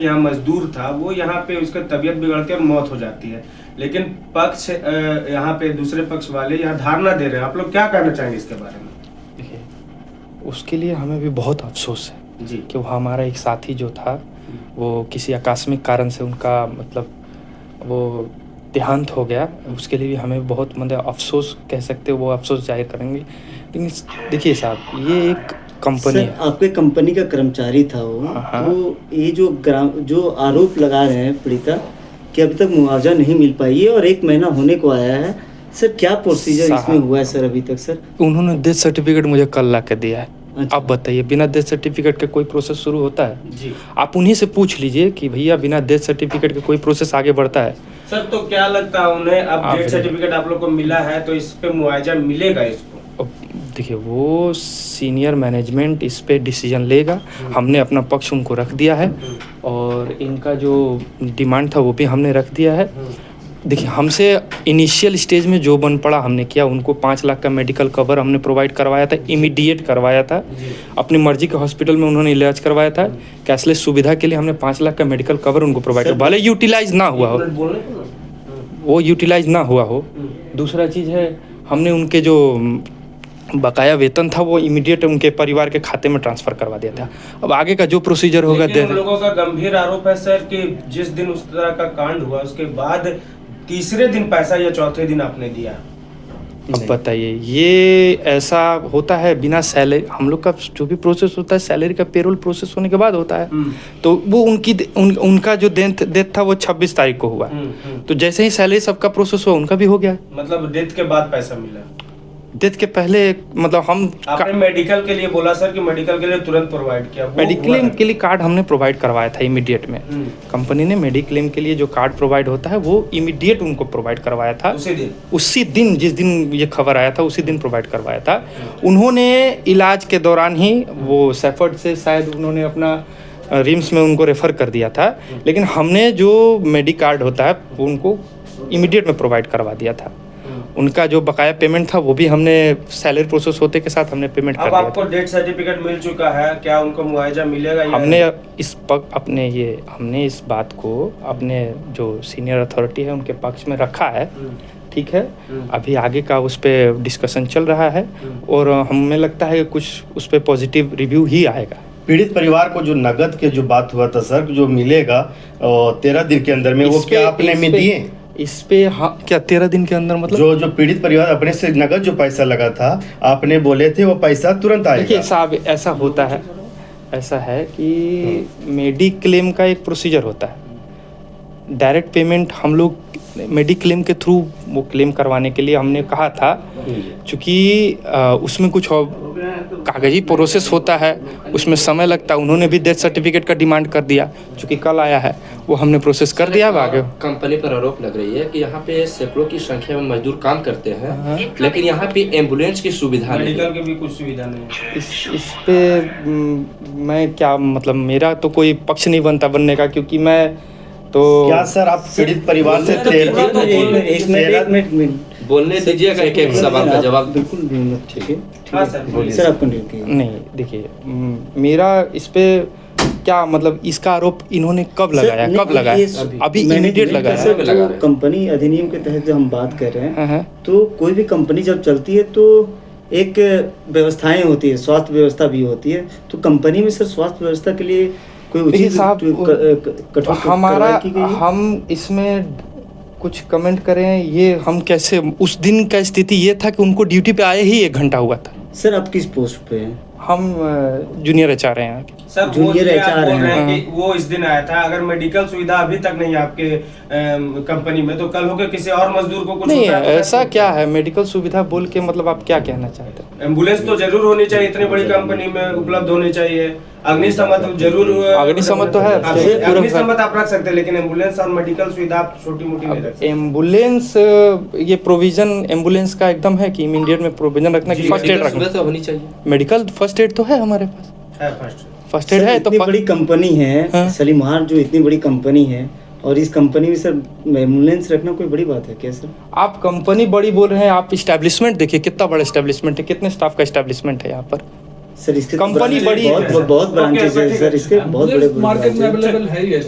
यहाँ मजदूर था, वो यहाँ पे उसका तबीयत बिगड़ती है और मौत हो जाती है, लेकिन पक्ष यहाँ पे दूसरे पक्ष वाले यहाँ धारणा दे रहे हैं। आप लोग क्या कहना चाहेंगे इसके बारे में? देखिए, उसके लिए हमें भी बहुत अफ़सोस है जी। कि वो हमारा एक साथी जो था, वो किसी आकस्मिक कारण से उनका मतलब वो देहांत हो गया। उसके लिए भी हमें बहुत मतलब अफ़सोस कह सकते हो, वो अफ़सोस ज़ाहिर करेंगे। लेकिन देखिए साहब, ये एक कंपनी सर, है। आपके कंपनी का कर्मचारी था वो। हाँ। तो ये जो आरोप लगा रहे हैं पीड़िता कि अभी तक मुआवजा नहीं मिल पाई है और 1 महीना होने को आया है, सर क्या प्रोसीजर इसमें साहब, हुआ है सर अभी तक सर? उन्होंने डेथ सर्टिफिकेट मुझे कल ला के दिया है। अच्छा। आप बताइए, बिना डेथ सर्टिफिकेट के कोई प्रोसेस शुरू होता है? जी आप उन्हीं से पूछ लीजिए कि भैया बिना डेथ सर्टिफिकेट के कोई प्रोसेस आगे बढ़ता है? सर, तो क्या लगता है उन्हें अब आप डेथ सर्टिफिकेट आप लोग को मिला है तो इस पे मुआवजा मिलेगा इसको? अब देखिए, वो सीनियर मैनेजमेंट इस पे डिसीजन लेगा। हमने अपना पक्ष उनको रख दिया है और इनका जो डिमांड था वो भी हमने रख दिया है। देखिए, हमसे इनिशियल स्टेज में जो बन पड़ा हमने किया। उनको 5 लाख का मेडिकल कवर हमने प्रोवाइड करवाया था, इमीडिएट करवाया था। अपनी मर्जी के हॉस्पिटल में उन्होंने इलाज करवाया था। कैशलेस सुविधा के लिए हमने 5 लाख का मेडिकल कवर उनको प्रोवाइड किया, भले यूटिलाइज ना हुआ हो, वो यूटिलाइज ना हुआ हो। दूसरा चीज़ है, हमने उनके जो बकाया वेतन था वो इमीडिएट उनके परिवार के खाते में ट्रांसफ़र करवा दिया था। अब आगे का जो प्रोसीजर होगा लेकिन उन लोगों का गंभीर आरोप है सर कि जिस दिन उस तरह का कांड हुआ उसके बाद तीसरे दिन पैसा या चौथे दिन आपने दिया। अब बताइए, ये ऐसा होता है बिना सैलरी? हम लोग का जो भी प्रोसेस होता है सैलरी का पेरोल प्रोसेस होने के बाद होता है। तो वो उनका जो डेथ था वो 26 तारीख को हुआ। तो जैसे ही सैलरी सबका प्रोसेस हुआ उनका भी हो गया। मतलब डेथ के बाद पैसा मिला? डेथ के पहले मतलब आपने मेडिकल के लिए बोला सर कि मेडिकल के लिए तुरंत प्रोवाइड किया। मेडिक्लेम के लिए कार्ड हमने प्रोवाइड करवाया था इमीडिएट में। कंपनी ने मेडिक्लेम के लिए जो कार्ड प्रोवाइड होता है वो इमीडिएट उनको प्रोवाइड करवाया था। उसी दिन जिस दिन ये खबर आया था उसी दिन प्रोवाइड करवाया था। उन्होंने इलाज के दौरान ही वो सैफर्ड से शायद उन्होंने अपना रिम्स में उनको रेफ़र कर दिया था, लेकिन हमने जो मेडिकार्ड होता है वो उनको इमीडिएट में प्रोवाइड करवा दिया था। उनका जो बकाया पेमेंट था वो भी हमने सैलरी प्रोसेस होते के साथ हमने पेमेंट कर दिया। अब आपको डेथ सर्टिफिकेट मिल चुका है, क्या उनको मुआवजा मिलेगा? हमने इस बात को अपने जो सीनियर अथॉरिटी है उनके पक्ष में रखा है। ठीक है, अभी आगे का उस पर डिस्कशन चल रहा है और हमें लगता है कुछ उस पर पॉजिटिव रिव्यू ही आएगा। पीड़ित परिवार को जो नगद के जो बात हुआ था सर, जो मिलेगा 13 दिन के अंदर में, वो क्या आपने में दिए? इस पे हाँ, क्या 13 दिन के अंदर मतलब जो पीड़ित परिवार अपने से नगद जो पैसा लगा था आपने बोले थे वो पैसा तुरंत आएगा? देखिए साहब, ऐसा होता है, ऐसा है कि मेडिक्लेम का एक प्रोसीजर होता है। डायरेक्ट पेमेंट हम लोग मेडिक्लेम के थ्रू वो क्लेम करवाने के लिए हमने कहा था, चूँकि उसमें कुछ कागजी प्रोसेस होता है, उसमें समय लगता है। उन्होंने भी डेथ सर्टिफिकेट का डिमांड कर दिया, चूँकि कल आया है, वो हमने प्रोसेस कर दिया। आगे कंपनी पर आरोप लग रही है कि यहाँ पे सैकड़ों की संख्या में मजदूर काम करते हैं, लेकिन यहाँ पे एम्बुलेंस की सुविधा नहीं, मेडिकल की भी कुछ सुविधा नहीं है। इस पे मैं क्या मतलब, मेरा तो कोई पक्ष नहीं बनने का, क्योंकि मैं तो क्या सर आप पीड़ित परिवार से एक मिनट बोलने दीजिएगा, एक एक सवाल का जवाब। बिल्कुल ठीक है हाँ सर, सर आप कंटिन्यू कीजिए। नहीं, देखिए मेरा इस पे क्या मतलब, इसका आरोप इन्होंने कब लगाया? कब लगाया? अभी इमीडिएट लगाया। सर, जो कंपनी अधिनियम के तहत जो हम बात कर रहे हैं, तो कोई भी कंपनी जब चलती है तो एक व्यवस्थाएं होती है, स्वास्थ्य व्यवस्था भी होती है। तो कंपनी में सर स्वास्थ्य व्यवस्था के लिए कोई उचित कठोर हमारा हम इसमें कुछ कमेंट करें? ये हम कैसे, उस दिन का स्थिति ये था कि उनको ड्यूटी पे आए ही 1 घंटा हुआ था। सर आप किस पोस्ट पे हैं? हम जूनियर HR हैं सर। जूनियर HR हैं कि वो इस दिन आया था। अगर मेडिकल सुविधा अभी तक नहीं है आपके कंपनी में, तो कल होकर किसी और मजदूर को कुछ नहीं है। ऐसा क्या है मेडिकल सुविधा बोल के, मतलब आप क्या कहना चाहते हैं? एम्बुलेंस तो जरूर होनी चाहिए, इतनी बड़ी कंपनी में उपलब्ध होनी चाहिए। अग्निशमन जरूर, अग्निशमन तो है, अग्निशमन आप रख सकते हैं, लेकिन एम्बुलेंस और मेडिकल सुविधा आप छोटी मोटी नहीं रख सकते। एम्बुलेंस, ये प्रोविजन एम्बुलेंस का एकदम है कि इमीडिएट में प्रोविजन रखना, कि फर्स्ट एड रखना तो होनी चाहिए। मेडिकल फर्स्ट एड तो है हमारे पास, फर्स्ट एड है। तो इतनी बड़ी कंपनी है सलीमहार, जो इतनी बड़ी कंपनी है, और इस कंपनी में सर एम्बुलेंस रखना कोई बड़ी बात है क्या सर? आप कंपनी बड़ी बोल रहे हैं, आप इस्टेब्लिशमेंट देखिए, कितना बड़ा इस्टेब्लिशमेंट है, कितने स्टाफ का इस्टेब्लिशमेंट है यहाँ पर। सर इसके कंपनी बड़ी है बहुत ब्रांचेस है सर, इसके बहुत बड़े मार्केट में branches हैं। अवेलेबल है ही है।